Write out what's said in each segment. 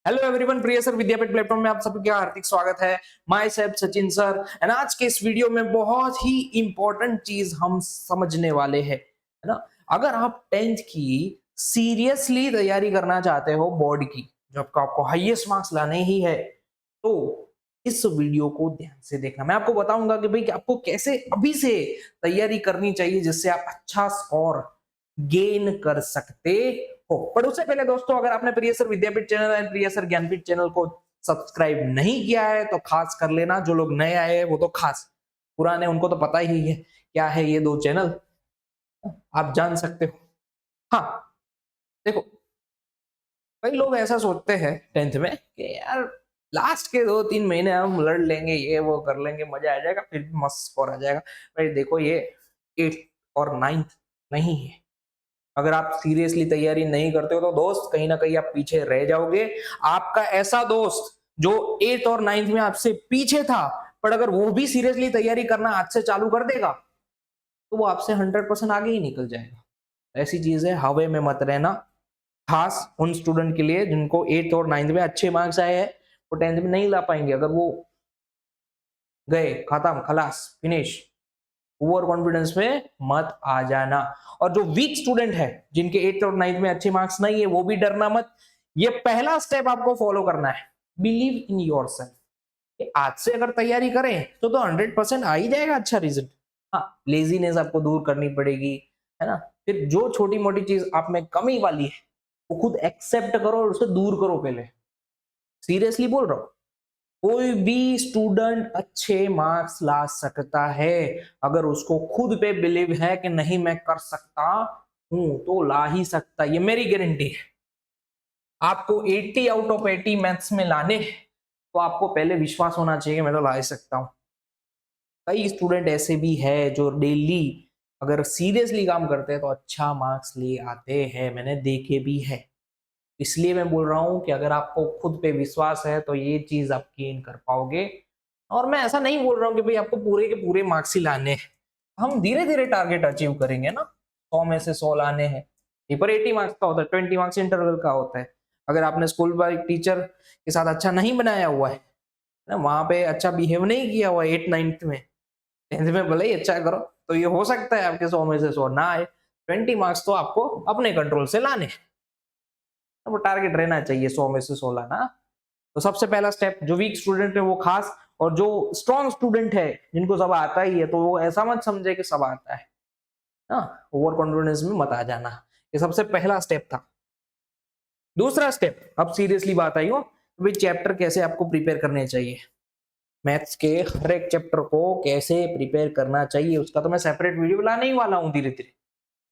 Hello everyone, प्रिय sir विद्यापीठ platform में आप सबका हार्दिक स्वागत है। My self Sachin sir and आज के इस वीडियो में बहुत ही इंपॉर्टेंट चीज हम समझने वाले हैं, है ना। अगर आप 10th की सीरियसली तैयारी करना चाहते हो बोर्ड की, जो आपको हाईएस्ट मार्क्स लाने ही है, तो इस वीडियो को ध्यान से देखना। मैं आपको बताऊंगा कि भाई कि आपको कैसे अभी से तैयारी करनी चाहिए जिससे आप अच्छा स्कोर गेन कर सकते हो। पर उससे पहले दोस्तों, अगर आपने प्रिय सर विद्यापीठ चैनल एंड प्रिय सर ज्ञानपीठ चैनल को सब्सक्राइब नहीं किया है तो खास कर लेना। जो लोग नए आए हैं वो तो खास, पुराने उनको तो पता ही है क्या है ये दो चैनल, आप जान सकते हो। हाँ, देखो, कई लोग ऐसा सोचते हैं 10th में कि यार लास्ट के 2-3 महीने हम लड़ लेंगे, ये वो कर लेंगे, मजा आ जाएगा, फिर मस्त स्कोर आ जाएगा। भाई देखो, ये 8th और 9th नहीं है। अगर आप सीरियसली तैयारी नहीं करते हो तो दोस्त कहीं ना कहीं आप पीछे रह जाओगे। आपका ऐसा दोस्त जो 8th और 9th में आपसे पीछे था, पर अगर वो भी सीरियसली तैयारी करना आज से चालू कर देगा तो वो आपसे 100% आगे ही निकल जाएगा। ऐसी चीज है, हवा में मत रहना। खास उन स्टूडेंट के लिए जिनको 8th और 9th में अच्छे मार्क्स आए हैं, वो 10th में नहीं ला पाएंगे। अगर वो गए, खत्म, खलास, फिनिश, ओवर कॉन्फिडेंस में मत आ जाना। और जो वीक स्टूडेंट है, जिनके 8th और 9th में अच्छे मार्क्स नहीं है, वो भी डरना मत। ये पहला स्टेप आपको फॉलो करना है, बिलीव इन योर सेल्फ। आज से अगर तैयारी करें तो 100% आ ही जाएगा अच्छा रिजल्ट। हाँ, लेजीनेस आपको दूर करनी पड़ेगी, है ना। फिर जो छोटी मोटी चीज आप में कमी वाली है वो खुद एक्सेप्ट करो और उसे दूर करो। पहले सीरियसली बोल रहा हूँ, कोई भी स्टूडेंट अच्छे मार्क्स ला सकता है अगर उसको खुद पे बिलीव है कि नहीं मैं कर सकता हूं, तो ला ही सकता, ये मेरी गारंटी है। आपको 80 आउट ऑफ 80 मैथ्स में लाने हैं, तो आपको पहले विश्वास होना चाहिए मैं तो ला ही सकता हूं। कई स्टूडेंट ऐसे भी है जो डेली अगर सीरियसली काम करते हैं तो अच्छा मार्क्स ले आते हैं, मैंने देखे भी है। इसलिए मैं बोल रहा हूं कि अगर आपको खुद पे विश्वास है तो ये चीज आप गेन कर पाओगे। और मैं ऐसा नहीं बोल रहा हूँ कि भाई आपको पूरे के पूरे मार्क्स ही लाने हैं। हम धीरे धीरे टारगेट अचीव करेंगे ना। 100 में से 100 लाने हैं। पेपर 80 मार्क्स का होता है, 20 मार्क्स इंटरवल का होता है। अगर आपने स्कूल पर एक टीचर के साथ अच्छा नहीं बनाया हुआ है ना, वहां पे अच्छा बिहेव नहीं किया हुआ है 8th 9th में, 10th में भले ही अच्छा करो, तो ये हो सकता है आपके 100 में से 100 ना आए। 20 मार्क्स तो आपको अपने कंट्रोल से लाने, वो टारगेट रहना चाहिए 100 में से 100 लाना। तो सबसे पहला स्टेप, जो वीक स्टूडेंट है वो खास, और जो स्ट्रॉन्ग स्टूडेंट है जिनको सब आता ही है, तो वो ऐसा मत समझे कि सब आता है ना। ओवर कॉन्फिडेंस में मत आ जाना। ये सबसे पहला स्टेप था। दूसरा स्टेप, अब सीरियसली बात आई हो, तो चैप्टर कैसे आपको प्रिपेयर करने चाहिए। मैथ्स के हर एक चैप्टर को कैसे प्रिपेयर करना चाहिए उसका तो मैं सेपरेट वीडियो लाने ही वाला हूँ धीरे धीरे।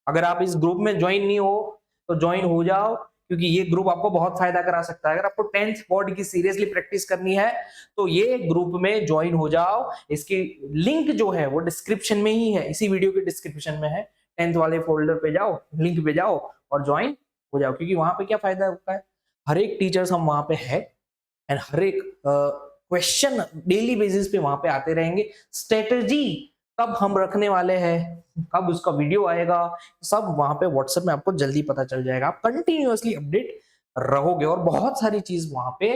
अगर आप इस ग्रुप में ज्वाइन नहीं हो तो ज्वाइन हो जाओ, क्योंकि ये ग्रुप आपको बहुत फायदा करा सकता है। अगर आपको 10th बोर्ड की सीरियसली प्रैक्टिस करनी है तो ये ग्रुप में ज्वाइन हो जाओ। इसकी लिंक जो है वो डिस्क्रिप्शन में ही है, इसी वीडियो के डिस्क्रिप्शन में है। 10th वाले फोल्डर पे जाओ, लिंक पे जाओ और ज्वाइन हो जाओ, क्योंकि वहां पे क्या फायदा होता है, हर एक टीचर्स हम वहां पे है एंड हर एक क्वेश्चन डेली बेसिस पे वहां पे आते रहेंगे। स्ट्रेटजी कब हम रखने वाले हैं, कब उसका वीडियो आएगा, सब वहां पे व्हाट्सएप में आपको जल्दी पता चल जाएगा। आप कंटिन्यूअसली अपडेट रहोगे और बहुत सारी चीज वहां पे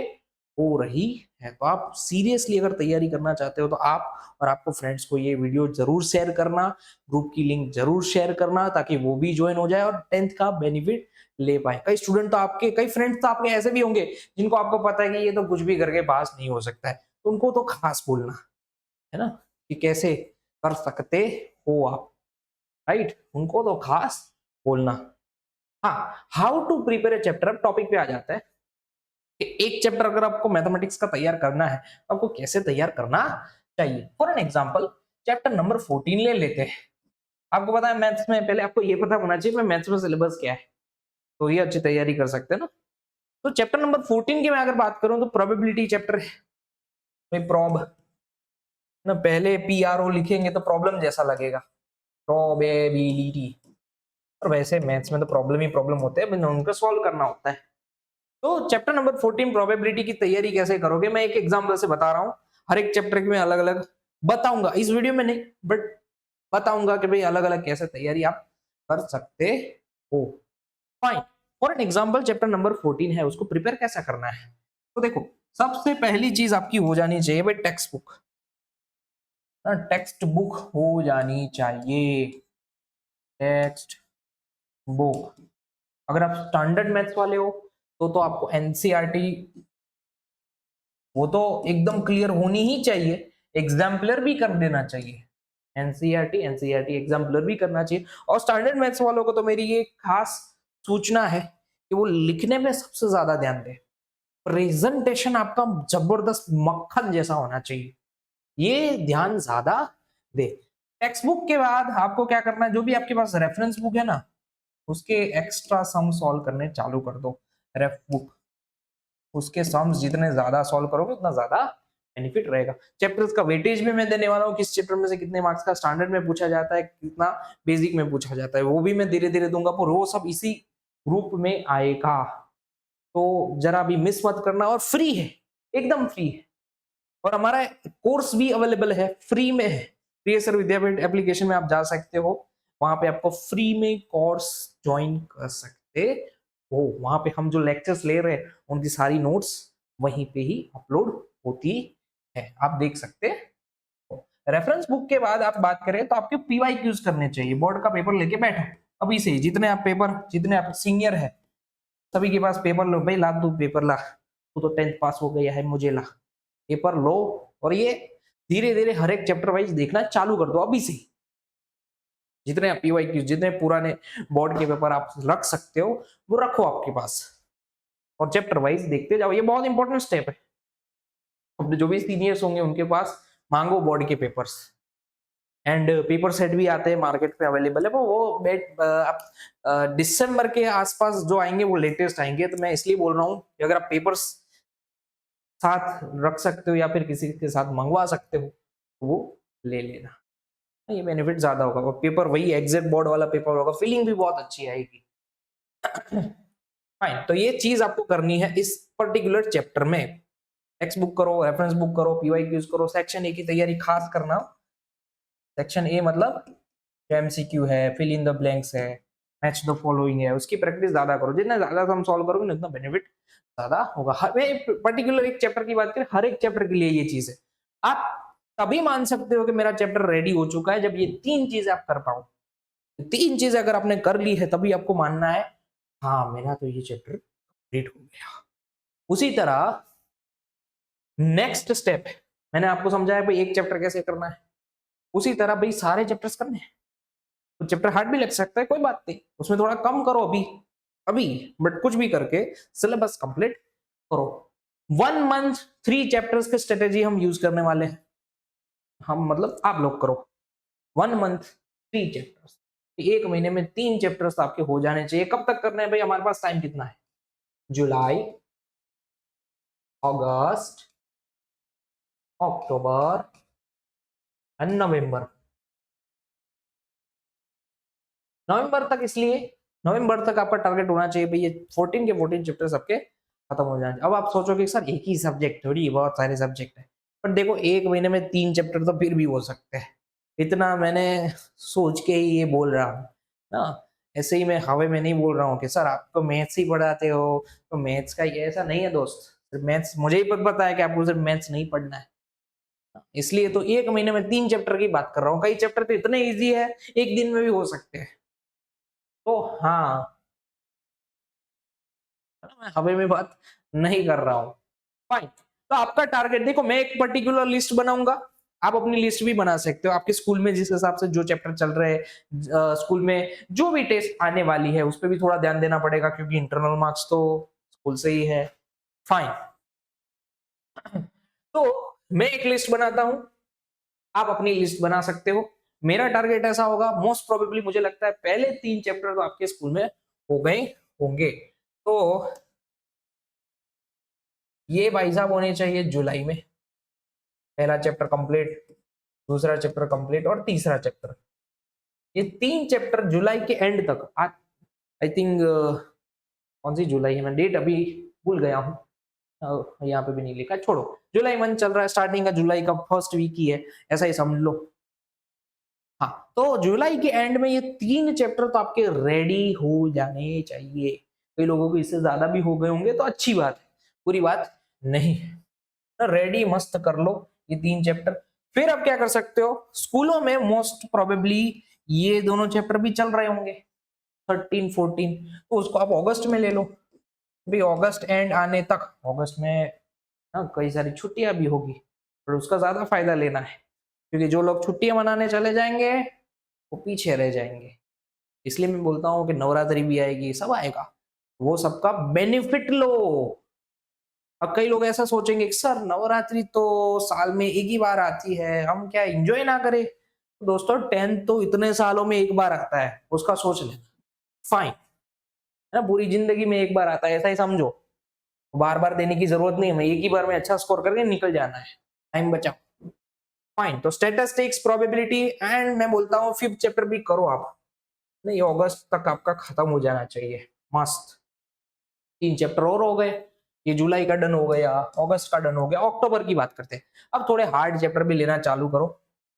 हो रही है। तो आप सीरियसली अगर तैयारी करना चाहते हो तो आप और आपको फ्रेंड्स को ये वीडियो जरूर शेयर करना, ग्रुप की लिंक जरूर शेयर करना, ताकि वो भी ज्वाइन हो जाए और 10th का बेनिफिट ले पाए। कई स्टूडेंट तो आपके, कई फ्रेंड्स तो आपके ऐसे भी होंगे जिनको आपको पता है कि ये तो कुछ भी करके पास नहीं हो सकता है, तो उनको तो खास बोलना, है ना, कि कैसे कर सकते हो आप, राइट, उनको तो खास बोलना। हाँ, how to prepare a chapter, अब टॉपिक पे आ जाता है कि एक चैप्टर अगर आपको मैथमेटिक्स का तैयार करना है तो आपको कैसे तैयार करना चाहिए। For an example, chapter number 14 ले लेते हैं। आपको पता है मैथ्स में, पहले आपको ये पता होना चाहिए मैथ्स में सिलेबस क्या है, तो ये अच्छी तैयारी कर सकते हैं ना। तो चैप्टर नंबर 14 की मैं अगर बात करूं तो प्रोबेबिलिटी चैप्टर है। प्रॉब ना, पहले PRO लिखेंगे तो प्रॉब्लम जैसा लगेगा, प्रोबेबिलिटी। और वैसे मैथ्स में तो प्रॉब्लम ही प्रॉब्लम होते हैं, उनको सॉल्व करना होता है। तो चैप्टर नंबर 14 प्रोबेबिलिटी की तैयारी कैसे करोगे, मैं एक एग्जांपल से बता रहा हूँ। हर एक चैप्टर में अलग अलग बताऊंगा, इस वीडियो में नहीं बट बताऊंगा कि भाई अलग अलग कैसे तैयारी आप कर सकते हो। Fine, for an example chapter number 14 है, उसको प्रिपेयर कैसा करना है। तो देखो सबसे पहली चीज आपकी हो जानी चाहिए भाई टेक्स्ट बुक। टेक्स्ट बुक हो जानी चाहिए, टेक्स्ट बुक। अगर आप स्टैंडर्ड मैथ्स वाले हो तो आपको एनसीईआरटी वो तो एकदम क्लियर होनी ही चाहिए, एग्जाम्पलर भी कर देना चाहिए। एनसीईआरटी एग्जाम्पलर भी करना चाहिए। और स्टैंडर्ड मैथ्स वालों को तो मेरी ये खास सूचना है कि वो लिखने में सबसे ज्यादा ध्यान दें। प्रेजेंटेशन आपका जबरदस्त मक्खन जैसा होना चाहिए, ये ध्यान ज्यादा दे। टेक्स्ट बुक के बाद आपको क्या करना है, जो भी आपके पास रेफरेंस बुक है ना उसके एक्स्ट्रा सम सॉल्व करने चालू कर दो। रेफ बुक उसके सम्स जितने ज्यादा सॉल्व करोगे उतना ज्यादा बेनिफिट रहेगा। चैप्टर्स का वेटेज भी मैं देने वाला हूँ, किस चैप्टर में से कितने मार्क्स का स्टैंडर्ड में पूछा जाता है, कितना बेसिक में पूछा जाता है, वो भी मैं धीरे धीरे दूंगा। पर वो सब इसी ग्रुप में आएगा, तो जरा भी मिस मत करना। और फ्री है, एकदम फ्री है। और हमारा कोर्स भी अवेलेबल है, फ्री में है। प्रियसर विद्यापीठ एप्लीकेशन में आप जा सकते हो, वहां पे आपको फ्री में कोर्स ज्वाइन कर सकते हो। वहां पे हम जो लेक्चर्स ले रहे हैं उनकी सारी नोट्स वहीं पे ही अपलोड होती है, आप देख सकते हो। रेफरेंस बुक के बाद आप बात करें तो आपके पीवाईक्यूज करने चाहिए। बोर्ड का पेपर लेके बैठो अभी से, जितने आप सीनियर है सभी के पास पेपर लो भाई। ला तू पेपर ला, तू तो 10th पास हो गया है, मुझे ला पेपर लो। और ये धीरे धीरे हर एक चैप्टर वाइज देखना चालू कर दो अभी से। जितने पीवाईक्यू जितने पुराने बोर्ड के पेपर आप रख सकते हो वो रखो आपके पास, और चैप्टर वाइज देखते जाओ। ये बहुत इंपॉर्टेंट स्टेप है। अब जो भी सीनियर्स होंगे उनके पास मांगो बोर्ड के पेपर्स। एंड पेपर सेट भी आते हैं मार्केट पे अवेलेबल है, वो बेट आप दिसंबर के आसपास जो आएंगे वो लेटेस्ट आएंगे। तो मैं इसलिए बोल रहा हूँ कि अगर आप पेपर्स साथ रख सकते हो या फिर किसी के साथ मंगवा सकते हो तो वो ले लेना, ये बेनिफिट ज्यादा होगा। और पेपर वही एग्जैक्ट बोर्ड वाला पेपर होगा, फीलिंग भी बहुत अच्छी आएगी। फाइन, तो ये चीज आपको करनी है इस पर्टिकुलर चैप्टर में। टेक्स्ट बुक करो, रेफरेंस बुक करो, पीवाईक्यूज करो, सेक्शन ए की तैयारी खास करना। सेक्शन ए मतलब एमसीक्यू है, फिल इन द ब्लैंक्स है, मैच द फॉलोइंग है, उसकी प्रैक्टिस ज्यादा करो। जितना ज्यादा हम सॉल्व करोगे उतना बेनिफिट ज्यादा होगा। पर्टिकुलर एक चैप्टर की बात करें, हर एक चैप्टर के लिए ये चीज है। आप तभी मान सकते हो कि मेरा चैप्टर रेडी हो चुका है जब ये तीन चीजें आप कर पाओ। तीन चीजें अगर आपने कर ली है तभी आपको मानना है हाँ मेरा तो ये चैप्टर कंप्लीट हो गया। उसी तरह नेक्स्ट स्टेप है, मैंने आपको समझाया भाई एक चैप्टर कैसे करना है, उसी तरह भाई सारे चैप्टर्स करने हैं। तो चैप्टर हार्ड भी लग सकता है, कोई बात नहीं, उसमें थोड़ा कम करो अभी अभी, बट कुछ भी करके सिलेबस कंप्लीट करो। 1 मंथ 3 चैप्टर्स की स्ट्रेटेजी हम यूज करने वाले हैं। हम मतलब आप लोग करो 1 मंथ 3 चैप्टर्स, एक महीने में 3 चैप्टर्स आपके हो जाने चाहिए। कब तक करने हैं भाई, हमारे पास टाइम कितना है, जुलाई, अगस्त, अक्टूबर एंड नवंबर। नवंबर तक, इसलिए नवंबर तक आपका टारगेट होना चाहिए भाई ये 14 के 14 चैप्टर्स आपके खत्म हो जाए। अब आप सोचोगे सर एक ही सब्जेक्ट थोड़ी, बहुत सारे सब्जेक्ट है। पर देखो एक महीने में 3 चैप्टर तो फिर भी हो सकते हैं, इतना मैंने सोच के ही ये बोल रहा हूँ ना। ऐसे ही मैं हवा में नहीं बोल रहा हूँ कि सर आप तो मैथ्स ही पढ़ाते हो तो मैथ्स का ये, ऐसा नहीं है दोस्त। सिर्फ मैथ्स मुझे ही पता है कि आपको सिर्फ मैथ्स नहीं पढ़ना है, इसलिए तो एक महीने में 3 चैप्टर की बात कर रहा हूँ। कई चैप्टर तो इतने ईजी है एक दिन में भी हो सकते हैं। तो हाँ, मैं हवे में बात नहीं कर रहा हूँ। फाइन, तो आपका टारगेट देखो, मैं एक पर्टिकुलर लिस्ट बनाऊंगा, आप अपनी लिस्ट भी बना सकते हो। आपके स्कूल में जिस हिसाब से जो चैप्टर चल रहे हैं, स्कूल में जो भी टेस्ट आने वाली है उस पर भी थोड़ा ध्यान देना पड़ेगा क्योंकि इंटरनल मार्क्स तो स्कूल से ही है। फाइन, तो मैं एक लिस्ट बनाता हूं, आप अपनी लिस्ट बना सकते हो। मेरा टारगेट ऐसा होगा, मोस्ट प्रोबेबली मुझे लगता है पहले 3 चैप्टर तो आपके स्कूल में हो गए होंगे। तो ये भाई साहब होने चाहिए जुलाई में, पहला चैप्टर कंप्लीट, दूसरा चैप्टर कंप्लीट और तीसरा चैप्टर। ये 3 चैप्टर जुलाई के एंड तक, आई थिंक कौन सी जुलाई है, मैं डेट अभी भूल गया हूँ, यहाँ पे भी नहीं लिखा, छोड़ो। जुलाई मंथ चल रहा है, स्टार्टिंग का जुलाई का फर्स्ट वीक ही है, ऐसा ही समझ लो। हाँ, तो जुलाई के एंड में ये 3 चैप्टर तो आपके रेडी हो जाने चाहिए। कई लोगों को इससे ज्यादा भी हो गए होंगे तो अच्छी बात है, बुरी बात नहीं, रेडी मस्त कर लो ये 3 चैप्टर। फिर आप क्या कर सकते हो, स्कूलों में मोस्ट प्रोबेबली ये दोनों चैप्टर भी चल रहे होंगे 13 14, तो उसको आप अगस्त में ले लो। भाई अगस्त एंड आने तक, अगस्त में कई सारी छुट्टियां भी होगी, पर उसका ज्यादा फायदा लेना है, क्योंकि जो लोग छुट्टियां मनाने चले जाएंगे वो पीछे रह जाएंगे। इसलिए मैं बोलता हूँ कि नवरात्रि भी आएगी, सब आएगा, वो सबका बेनिफिट लो। अब कई लोग ऐसा सोचेंगे कि सर नवरात्रि तो साल में एक ही बार आती है, हम क्या एंजॉय ना करें? तो दोस्तों 10 तो इतने सालों में एक बार आता है, उसका सोच लेना। फाइन है ना, पूरी जिंदगी में एक बार आता है, ऐसा ही समझो। बार बार देने की जरूरत नहीं है, एक ही बार में अच्छा स्कोर करके निकल जाना है, टाइम बचाओ। फाइन, तो स्टेटिस्टिक्स, प्रोबेबिलिटी एंड मैं बोलता हूँ 5th चैप्टर भी करो आप। नहीं, अगस्त तक आपका खत्म हो जाना चाहिए, मस्त। 3 चैप्टर और हो गए, ये जुलाई का डन हो गया, अगस्त का डन हो गया। अक्टूबर की बात करते हैं। अब थोड़े हार्ड चैप्टर भी लेना चालू करो,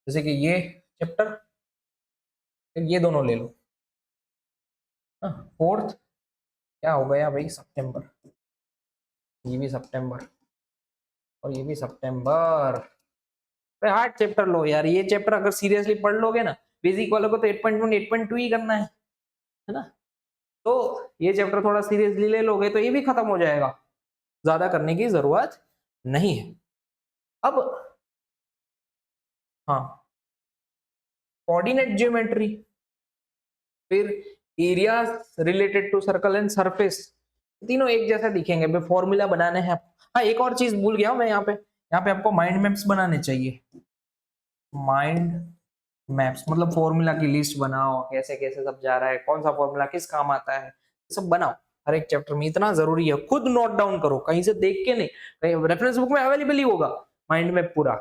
जैसे कि ये चैप्टर, ये दोनों ले लो। 4th क्या हो गया भाई, सितंबर, ये भी सितंबर और ये भी सितंबर। अरे हार्ड चैप्टर लो यार, ये चैप्टर अगर सीरियसली पढ़ लोगे ना, बेसिक वालों को तो 8.1 8.2 ही करना है ना, तो ये चैप्टर थोड़ा सीरियसली ले लोगे तो ये भी खत्म हो जाएगा, ज्यादा करने की जरूरत नहीं है। अब हाँ, कोऑर्डिनेट ज्योमेट्री, फिर area related to circle and surface, तीनों एक जैसे दिखेंगे, फॉर्मूला बनाने हैं। हाँ, एक और चीज भूल गया हूं मैं, यहाँ पे आपको माइंड मैप्स बनाने चाहिए। माइंड मैप्स मतलब फॉर्मूला की लिस्ट बनाओ, कैसे कैसे सब जा रहा है, कौन सा फॉर्मूला किस काम आता है, सब बनाओ। हर एक चैप्टर में इतना जरूरी है, खुद नोट डाउन करो, कहीं से देख के नहीं, कहीं रेफरेंस बुक में अवेलेबल ही होगा माइंड मैप पूरा,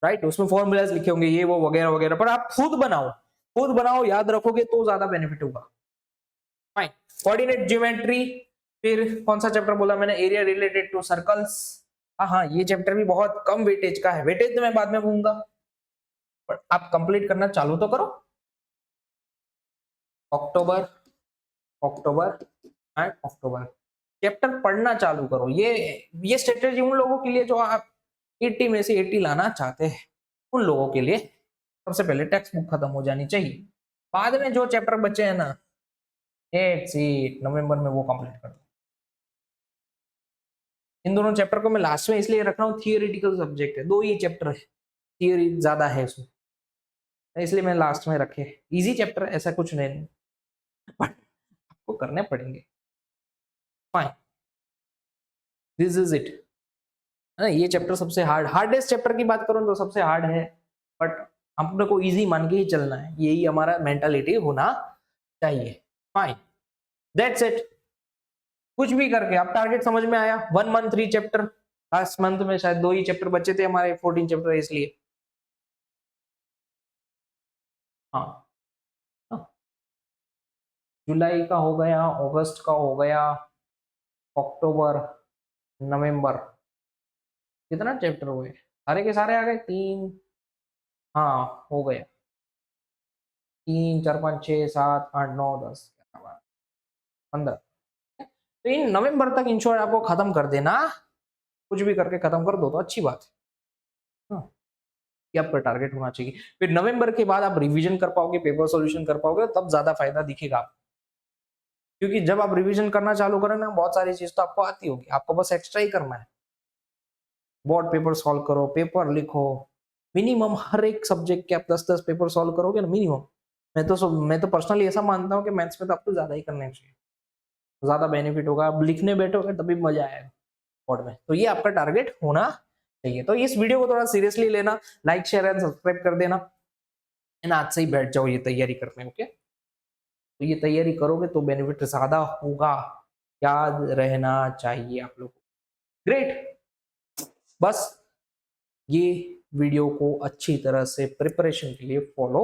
राइट? उसमें फॉर्मूलाज लिखे होंगे, ये वो वगैरह वगैरह, पर आप खुद बनाओ, खुद बनाओ, याद रखोगे तो ज्यादा बेनिफिट होगा। फाइन, कोऑर्डिनेट ज्योमेट्री, फिर कौन सा चैप्टर बोला मैंने, एरिया रिलेटेड टू सर्कल्स। हाँ, ये चैप्टर भी बहुत कम वेटेज का है, वेटेज तो मैं बाद में कहूंगा, पर आप कंप्लीट करना चालू तो करो। अक्टूबर, अक्टूबर एंड अक्टूबर चैप्टर पढ़ना चालू करो। ये स्ट्रेटेजी उन लोगों के लिए जो आप 80 में से 80 लाना चाहते हैं, उन लोगों के लिए सबसे पहले टेक्स्ट बुक खत्म हो जानी चाहिए। बाद में जो चैप्टर बचे हैं ना, एक सीट नवंबर में वो कंप्लीट कर दो। इन दोनों चैप्टर को मैं लास्ट में इसलिए रख रहा हूँ, थियोरिटिकल सब्जेक्ट है, 2 ही चैप्टर है, थियोरी ज्यादा है उसमें, इसलिए मैं लास्ट में रखे। इजी चैप्टर ऐसा कुछ नहीं, बट आपको करने पड़ेंगे। Fine, this is it. ये चैप्टर सबसे हार्डेस्ट चैप्टर की बात करूं तो सबसे हार्ड है, बट अपने को इजी मान के ही चलना है, यही हमारा मेंटालिटी होना चाहिए। Fine, that's it. कुछ भी करके आप टारगेट समझ में आया, 1 मंथ 3 चैप्टर, लास्ट मंथ में शायद 2 ही चैप्टर बचे थे हमारे 14 चैप्टर, इसलिए हाँ, जुलाई का हो गया, अगस्त का हो गया, अक्टूबर, नवंबर, कितना चैप्टर हुए, सारे के सारे आ गए 3, हाँ हो गया, 3 4 5 6 7 8 9 10 15, तो इन नवंबर तक इंश्योर आपको खत्म कर देना, कुछ भी करके खत्म कर दो तो अच्छी बात है। हाँ, ये आपका टारगेट होना चाहिए। फिर नवंबर के बाद आप रिवीजन कर पाओगे, पेपर सॉल्यूशन कर पाओगे, तब ज्यादा फायदा दिखेगा, क्योंकि जब आप रिवीजन करना चालू करें ना, बहुत सारी चीज तो आपको आती होगी, आपको बस एक्स्ट्रा ही करना है। बोर्ड पेपर सॉल्व करो, पेपर लिखो, मिनिमम हर एक सब्जेक्ट के आप 10-10 पेपर सॉल्व करोगे ना मिनिमम। मैं तो पर्सनली ऐसा मानता हूँ कि मैथ्स में तो आपको ज्यादा ही करने चाहिए, ज्यादा बेनिफिट होगा, आप लिखने बैठोगे तभी मजा आएगा बोर्ड में। तो ये आपका टारगेट होना चाहिए। तो इस वीडियो को थोड़ा सीरियसली लेना, लाइक शेयर एंड सब्सक्राइब कर देना, एंड आज से ही बैठ जाओ ये तैयारी करने। ओके, तो ये तैयारी करोगे तो बेनिफिट ज्यादा होगा, याद रहना चाहिए आप लोग को। ग्रेट, बस ये वीडियो को अच्छी तरह से प्रिपरेशन के लिए फॉलो